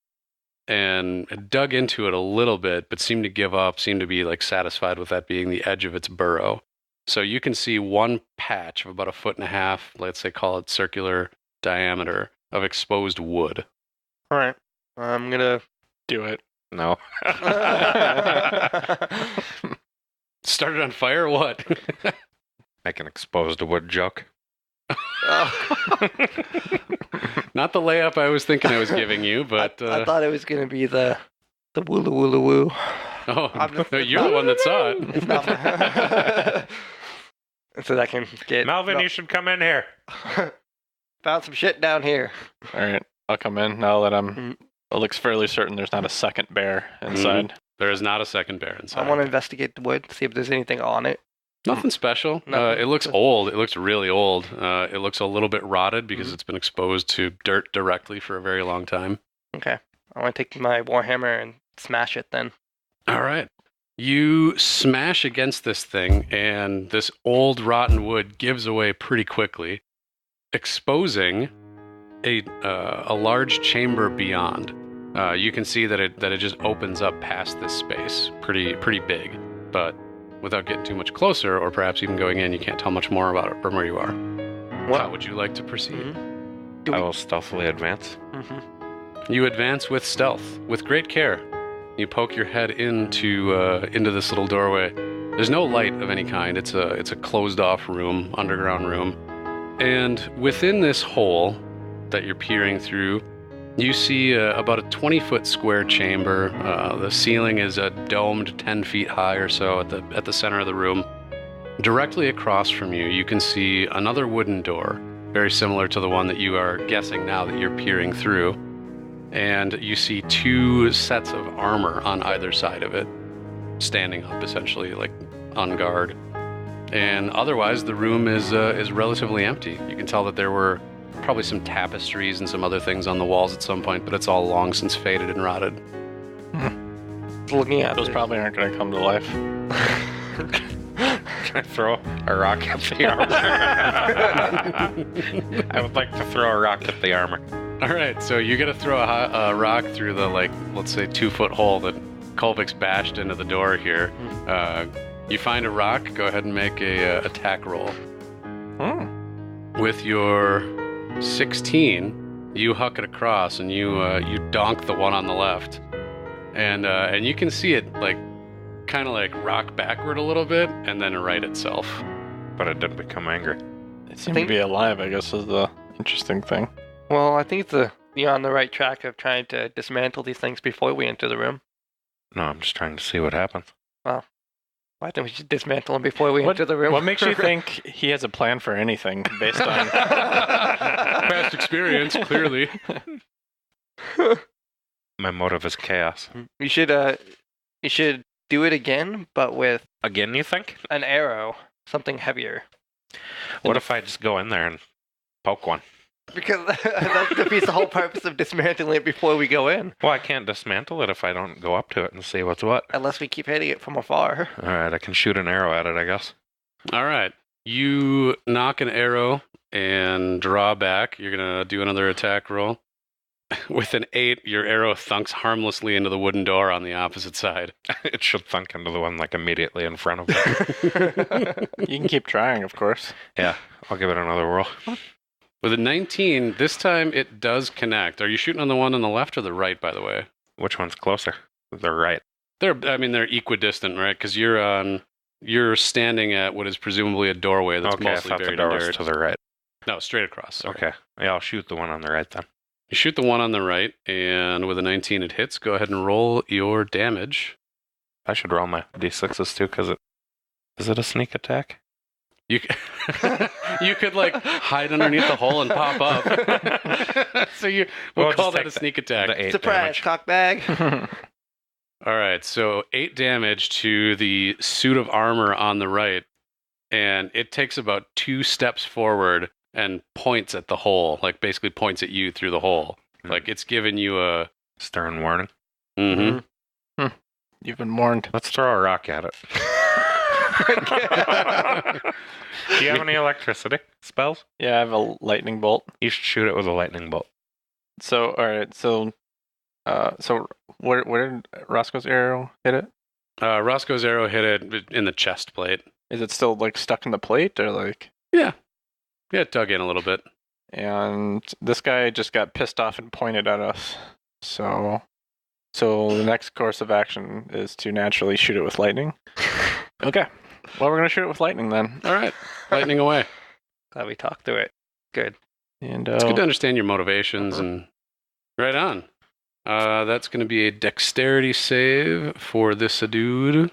And it dug into it a little bit, but seemed to give up, seemed to be, like, satisfied with that being the edge of its burrow. So you can see one patch of about 1.5 feet, let's say, call it circular diameter, of exposed wood. All right. I'm going to Do it. No. Started on fire or what? Make an exposed wood joke. Not the layup I was thinking I was giving you, but... I thought it was going to be the woola woola woo. Oh, no, you're the one that saw it. It's not my... So that can get... Melvin, you should come in here. Found some shit down here. All right, I'll come in now that it looks fairly certain there's not a second bear inside. There is not a second bear inside. I want to investigate the wood, see if there's anything on it. Nothing special. Nothing. It looks old. It looks really old. It looks a little bit rotted because it's been exposed to dirt directly for a very long time. Okay. I want to take my warhammer and smash it then. All right. You smash against this thing, and this old rotten wood gives away pretty quickly, exposing a large chamber beyond. You can see that it just opens up past this space, pretty big. But without getting too much closer, or perhaps even going in, you can't tell much more about it from where you are. How would you like to proceed? I will stealthily advance. You advance with stealth, with great care. You poke your head into this little doorway. There's no light of any kind. It's a closed-off room, underground room. And within this hole that you're peering through, you see about a 20-foot square chamber. The ceiling is a domed 10 feet high or so at the center of the room. Directly across from you, you can see another wooden door, very similar to the one that you are guessing now that you're peering through. And you see 2 sets of armor on either side of it, standing up essentially, like on guard. And otherwise, the room is relatively empty. You can tell that there were probably some tapestries and some other things on the walls at some point, but it's all long since faded and rotted. Looking at Those probably aren't going to come to life. Can I throw a rock at the armor? I would like to throw a rock at the armor. All right, so you got to throw a rock through the, like, let's say 2-foot hole that Kolvik's bashed into the door here. You find a rock. Go ahead and make a attack roll. With your 16, you huck it across, and you donk the one on the left, and you can see it like kind of like rock backward a little bit, and then right itself. But it didn't become angry. It seemed to be alive, I guess, is the interesting thing. Well, I think you're on the right track of trying to dismantle these things before we enter the room. No, I'm just trying to see what happens. Well, I think we should dismantle them before we enter the room. What makes you think he has a plan for anything based on Past experience, clearly. My motive is chaos. You should do it again, but with Again, you think? an arrow, something heavier. What if I just go in there and poke one? Because that defeats the whole purpose of dismantling it before we go in. Well, I can't dismantle it if I don't go up to it and see what's what. Unless we keep hitting it from afar. All right, I can shoot an arrow at it, I guess. All right. You knock an arrow and draw back. You're going to do another attack roll. With an 8, your arrow thunks harmlessly into the wooden door on the opposite side. It should thunk into the one like immediately in front of it. You can keep trying, of course. Yeah, I'll give it another whirl. With a 19, this time it does connect. Are you shooting on the one on the left or the right, by the way? Which one's closer? The right. They're equidistant, right? Because you're standing at what is presumably a doorway that's Okay, I mostly thought the buried door in was dirt. to the right. No, straight across. Sorry. Okay. Yeah, I'll shoot the one on the right then. You shoot the one on the right, and with a 19 it hits. Go ahead and roll your damage. I should roll my d6s too, because is it a sneak attack? You you could like hide underneath the hole and pop up. So we'll call that a sneak attack. The 8 Surprise, damage. cock bag. All right, so 8 damage to the suit of armor on the right, and it takes about 2 steps forward and points at the hole, like basically points at you through the hole. Like it's giving you a Stern warning. Mm-hmm. You've been warned. Let's throw a rock at it. Do you have any electricity spells? Yeah, I have a lightning bolt. You should shoot it with a lightning bolt. So, all right. So where did Roscoe's arrow hit it? Roscoe's arrow hit it in the chest plate. Is it still like stuck in the plate or like? Yeah, it dug in a little bit. And this guy just got pissed off and pointed at us. So the next course of action is to naturally shoot it with lightning. Okay. Well, we're gonna shoot it with lightning then. All right, lightning away. Glad we talked through it. Good. And It's good to understand your motivations and right on. That's going to be a dexterity save for this dude.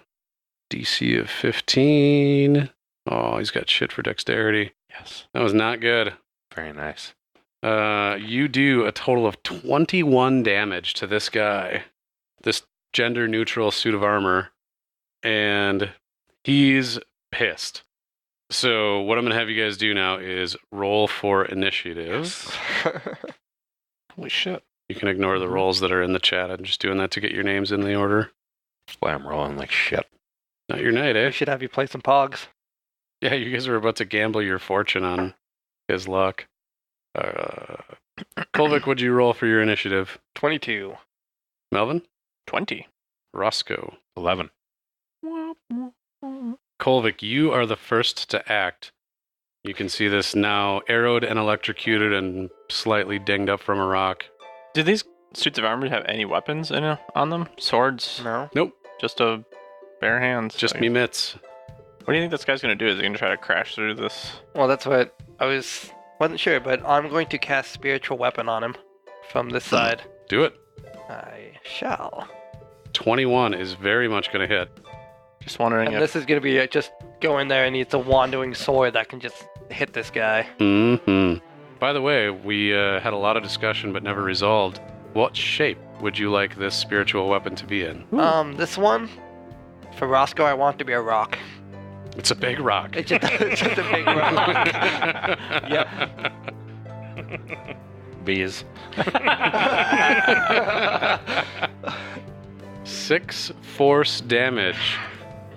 DC of 15. Oh, he's got shit for dexterity. yes. That was not good. Very nice. You do a total of 21 damage to this guy, this gender-neutral suit of armor, and he's pissed. So what I'm going to have you guys do now is roll for initiative. Holy shit. You can ignore the rolls that are in the chat. I'm just doing that to get your names in the order. That's why I'm rolling like shit. Not your night, eh? We should have you play some Pogs. Yeah, you guys are about to gamble your fortune on his luck. Kolvik, what'd you roll for your initiative? 22. Melvin? 20. Roscoe? 11. Kolvik, you are the first to act. You can see this now arrowed and electrocuted and slightly dinged up from a rock. Do these suits of armor have any weapons on them? Swords? No. Nope, Just a bare hands? just Like, me mitts. What do you think this guy's gonna do? Is he gonna try to crash through this? Well, that's what I wasn't sure, but I'm going to cast Spiritual Weapon on him from this side. Do it. I shall. 21 is very much going to hit. Just wondering And if this is going to be just go in there and it's a wandering sword that can just hit this guy. Mm-hmm. By the way, we had a lot of discussion but never resolved. What shape would you like this spiritual weapon to be in? This one, for Roscoe, I want it to be a rock. It's a big rock. It's just a big rock. Yep. Bees. 6 force damage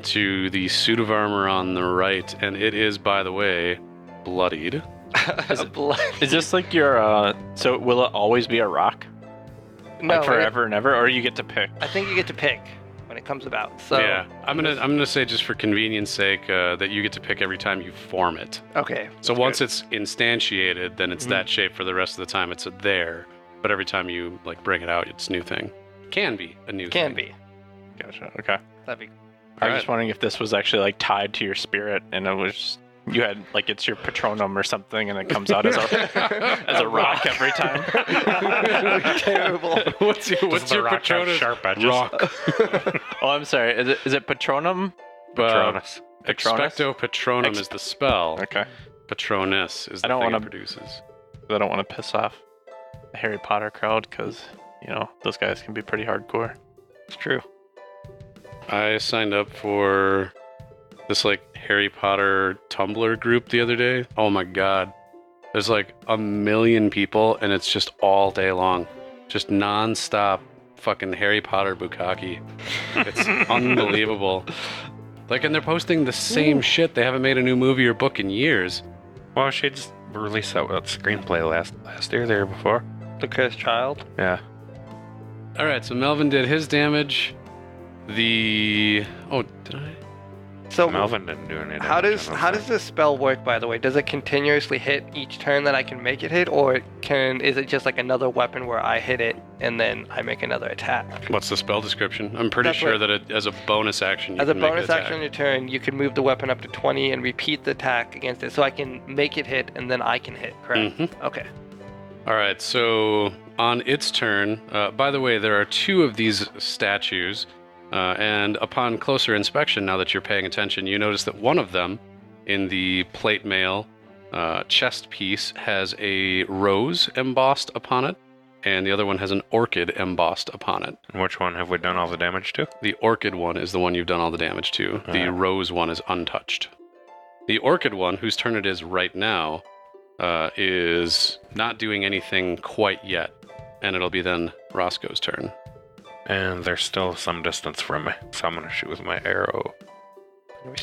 to the suit of armor on the right, and it is, by the way, bloodied. is this like your so will it always be a rock? No, Like forever and ever, or you get to pick? I think you get to pick when it comes about. So Yeah, I'm gonna say just for convenience sake that you get to pick every time you form it. Okay. So that's once good. it's instantiated, then it's that shape for the rest of the time. It's there, but every time you like bring it out, it's a new thing. Can be a new Can thing. be. Gotcha. Okay. That'd be. I was Alright. just wondering if this was actually like tied to your spirit, and it was you had like it's your patronum or something, and it comes out as a rock every time. Terrible. What's your Does the rock have Patronus? sharp edges? Rock. Oh, I'm sorry. Is it patronum? Patronus. Patronus? Expecto Patronum Ex- is the spell. Okay. Patronus is the I don't thing it wanna- produces. I don't want to piss off the Harry Potter crowd because those guys can be pretty hardcore. It's true. I signed up for this like Harry Potter Tumblr group the other day. Oh my god. There's like 1 million people and it's just all day long. Just non-stop fucking Harry Potter bukkake. It's unbelievable. Like, and they're posting the same shit. They haven't made a new movie or book in years. Well, she just released that screenplay last year, the year before. The cursed child. Yeah. All right, so Melvin did his damage. Did I? So Melvin didn't do any damage. how does this spell work, by the way? Does it continuously hit each turn that I can make it hit, or is it just like another weapon where I hit it and then I make another attack? What's the spell description? I'm pretty That's sure what- that as a bonus action, you As a can make bonus an attack. action on your turn, you can move the weapon up to 20 and repeat the attack against it, so I can make it hit and then I can hit. Correct? Mhm. Okay. All right, so on its turn, by the way, there are two of these statues, and upon closer inspection, now that you're paying attention, you notice that one of them, in the plate mail chest piece, has a rose embossed upon it, and the other one has an orchid embossed upon it. And which one have we done all the damage to? The orchid one is the one you've done all the damage to. The Alright. rose one is untouched. The orchid one, whose turn it is right now, is not doing anything quite yet, and it'll be then Roscoe's turn. And they're still some distance from me, so I'm gonna shoot with my arrow.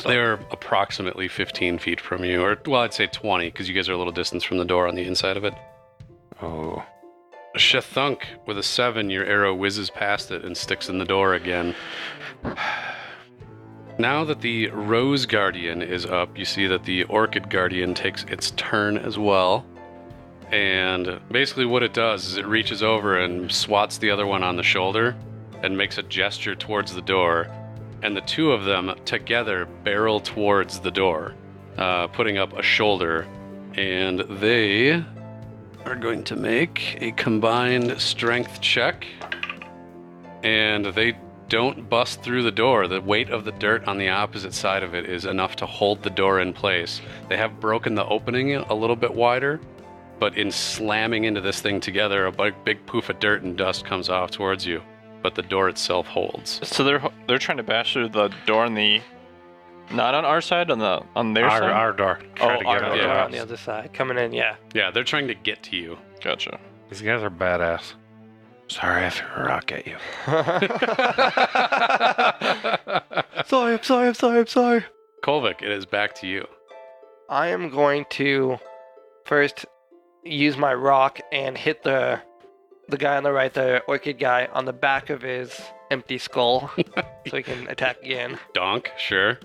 They're approximately 15 feet from you, or, well, I'd say 20, because you guys are a little distance from the door on the inside of it. Oh. Shathunk, with a 7, your arrow whizzes past it and sticks in the door again. Now that the Rose Guardian is up, you see that the Orchid Guardian takes its turn as well. And basically what it does is it reaches over and swats the other one on the shoulder and makes a gesture towards the door. And the two of them together barrel towards the door, putting up a shoulder. And they are going to make a combined strength check. And they don't bust through the door. The weight of the dirt on the opposite side of it is enough to hold the door in place. They have broken the opening a little bit wider, but in slamming into this thing together, a big poof of dirt and dust comes off towards you, but the door itself holds. So they're trying to bash through the door on the, not on our side, on their side. Our door. Try to get our out door. of Door the on the house. other side, coming in, yeah. Yeah, they're trying to get to you. Gotcha. These guys are badass. Sorry, I threw a rock at you. I'm sorry. Kolvik, it is back to you. I am going to first use my rock and hit the guy on the right, the orchid guy, on the back of his empty skull, so he can attack again. Donk, sure.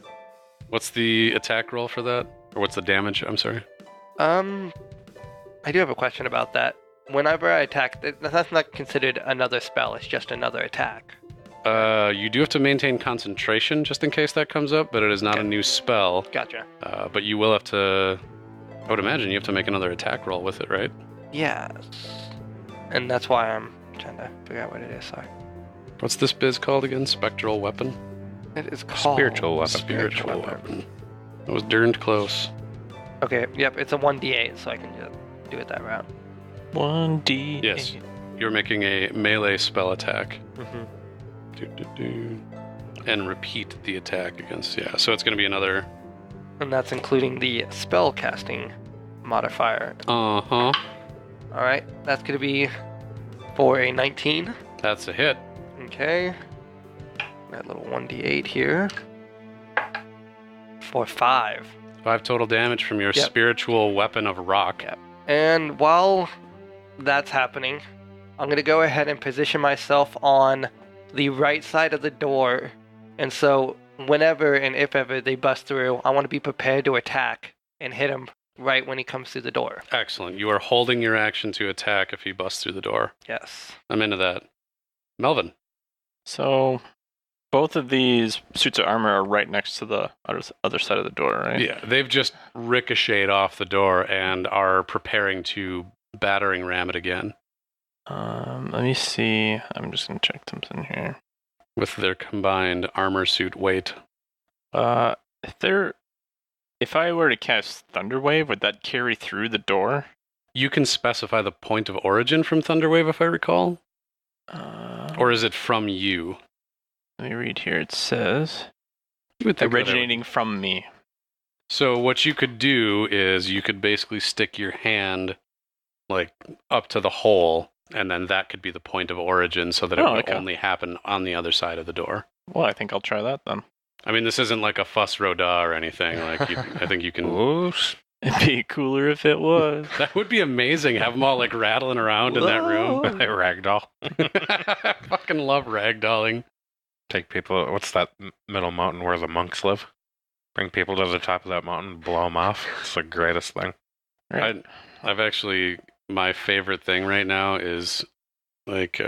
What's the attack roll for that? Or what's the damage? I'm sorry. I do have a question about that. Whenever I attack, that's not considered another spell. It's just another attack. You do have to maintain concentration just in case that comes up, but it is not Okay. a new spell. Gotcha. But you will have to, I would imagine you have to make another attack roll with it, right? Yes. And that's why I'm trying to figure out what it is. Sorry. What's this biz called again? Spectral weapon? It is called Spiritual weapon. Spiritual weapon. That was darned close. Okay. Yep. It's a 1d8, so I can just do it that route. 1D. Yes. You're making a melee spell attack. Mm-hmm. And repeat the attack against, yeah. So it's going to be another. And that's including the spell casting modifier. Uh-huh. All right. That's going to be for a 19. That's a hit. Okay. That little 1d8 here. For 5. 5 total damage from your Yep. spiritual weapon of rock. Yep. And while that's happening, I'm going to go ahead and position myself on the right side of the door. And so whenever and if ever they bust through, I want to be prepared to attack and hit him right when he comes through the door. Excellent. You are holding your action to attack if he busts through the door. Yes. I'm into that. Melvin. So both of these suits of armor are right next to the other side of the door, right? Yeah, they've just ricocheted off the door and are preparing to battering ram it again Let me see. I'm just gonna check something here. with their combined armor suit weight. If I were to cast Thunderwave, would that carry through the door? You can specify the point of origin from Thunderwave, if I recall. Or is it from you? Let me read here. It says You would think that it would- originating from me. So what you could do is you could basically stick your hand like up to the hole, and then that could be the point of origin so that it Oh, would okay. only happen on the other side of the door. Well, I think I'll try that then. I mean, this isn't like a fuss roda or anything. Like, I think you can. Ooh, It'd be cooler if it was. That would be amazing. Have them all like rattling around in that room. They ragdoll. I fucking love ragdolling. Take people. What's that middle mountain where the monks live? Bring people to the top of that mountain, blow them off. It's the greatest thing. I've actually, my favorite thing right now is like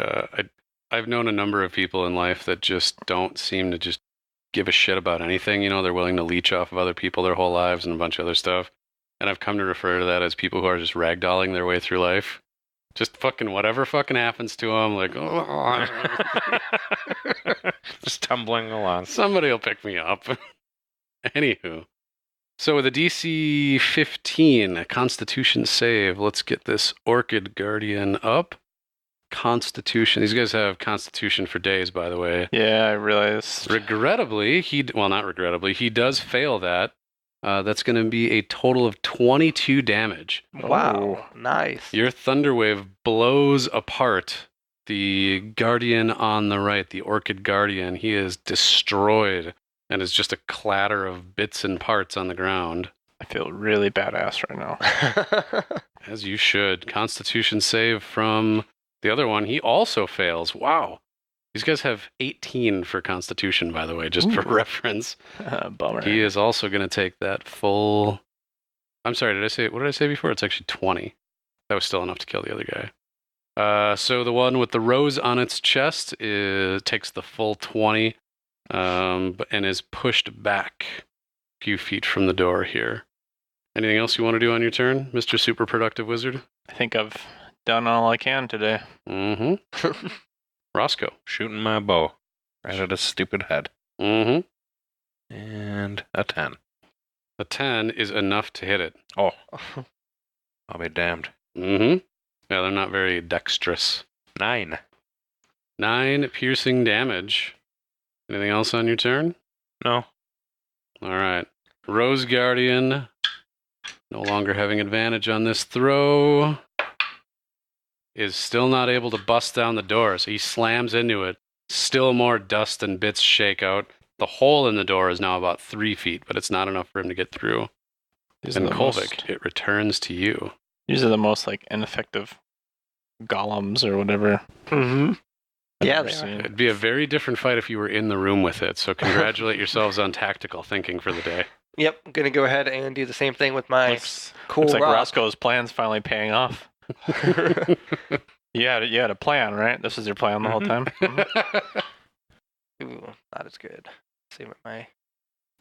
I've known a number of people in life that just don't seem to just give a shit about anything. You know, they're willing to leech off of other people their whole lives and a bunch of other stuff. And I've come to refer to that as people who are just ragdolling their way through life. Just fucking whatever fucking happens to them, like, oh. Just tumbling along. Somebody will pick me up. Anywho. So with a DC 15, a Constitution save, let's get this Orchid Guardian up. Constitution. These guys have Constitution for days, by the way. Yeah, I realized. Regrettably, not regrettably, he does fail that. That's going to be a total of 22 damage. Wow, nice. Your Thunderwave blows apart the Guardian on the right, the Orchid Guardian. He is destroyed and is just a clatter of bits and parts on the ground. I feel really badass right now. As you should. Constitution save from the other one. He also fails. Wow. These guys have 18 for Constitution, by the way, just for reference. Bummer. He is also going to take that full... I'm sorry, what did I say before? It's actually 20. That was still enough to kill the other guy. So the one with the rose on its chest takes the full 20 and is pushed back a few feet from the door here. Anything else you want to do on your turn, Mr. Super Productive Wizard? I think I've done all I can today. Mm-hmm. Roscoe. Shooting my bow right at his stupid head. Mm-hmm. And a 10. A 10 is enough to hit it. Oh. I'll be damned. Mm-hmm. Yeah, they're not very dexterous. 9. 9 piercing damage. Anything else on your turn? No. All right. Rose Guardian, no longer having advantage on this throw, is still not able to bust down the door, so he slams into it. Still more dust and bits shake out. The hole in the door is now about 3 feet, but it's not enough for him to get through. And Kolvik, it returns to you. These are the most like ineffective golems or whatever. Mm-hmm. Yeah, I've they ever are. seen. It'd be a very different fight if you were in the room with it, so congratulate yourselves on tactical thinking for the day. Yep, I'm going to go ahead and do the same thing with my cool Looks like rock. Roscoe's plan's finally paying off. You had a plan, right? This was your plan the whole time? Ooh, not as good. Let's see what my...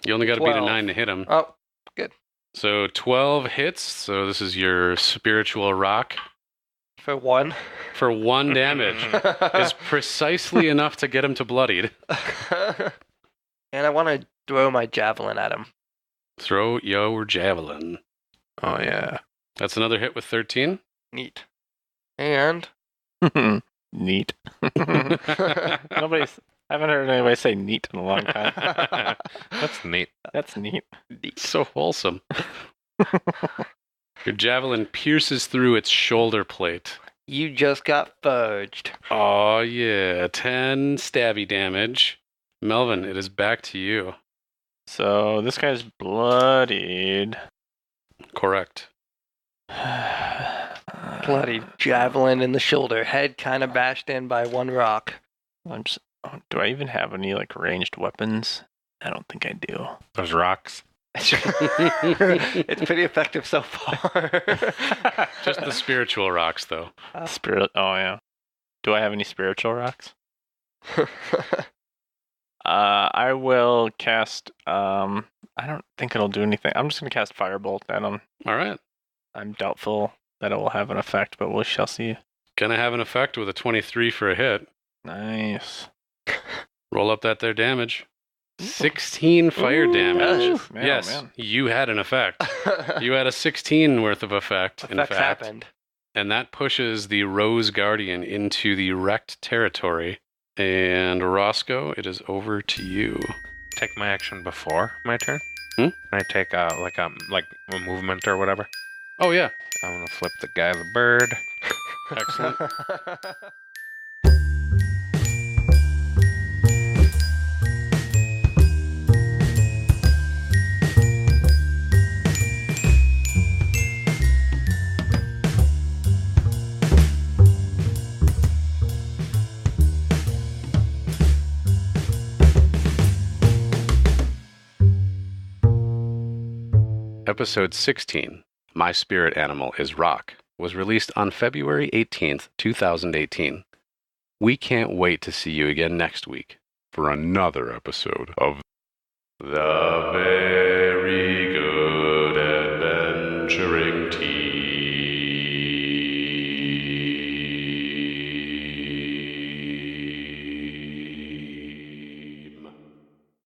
You only got to beat a 12. 9 to hit him. Oh, good. So 12 hits, so this is your spiritual rock. For 1. For 1 damage. Is precisely enough to get him to bloodied. And I want to throw my javelin at him. Throw your javelin. Oh, yeah. That's another hit with 13. Neat. And... Neat. I haven't heard anybody say neat in a long time. That's neat. That's neat. So wholesome. Your javelin pierces through its shoulder plate. You just got fudged. Oh, yeah. 10 stabby damage. Melvin, it is back to you. So this guy's bloodied. Correct. Bloody javelin in the shoulder. Head kind of bashed in by 1 rock. Do I even have any like ranged weapons? I don't think I do. Those rocks. It's pretty effective so far. Just the spiritual rocks, though. Spirit. Oh yeah. Do I have any spiritual rocks? I will cast. I don't think it'll do anything. I'm just gonna cast Firebolt at him. All right. I'm doubtful that it will have an effect, but we shall see. Gonna have an effect with a 23 for a hit. Nice. Roll up that there damage. 16 fire damage. Man, yes, man. you had an effect. You had a 16 worth of effect, in Effects fact. happened. And that pushes the Rose Guardian into the wrecked territory. And Roscoe, it is over to you. Take my action before my turn. Hmm? Can I take like a movement or whatever? Oh, yeah. I'm gonna flip the guy the bird. Excellent. episode 16, My Spirit Animal is Rock, was released on February 18th, 2018. We can't wait to see you again next week for another episode of The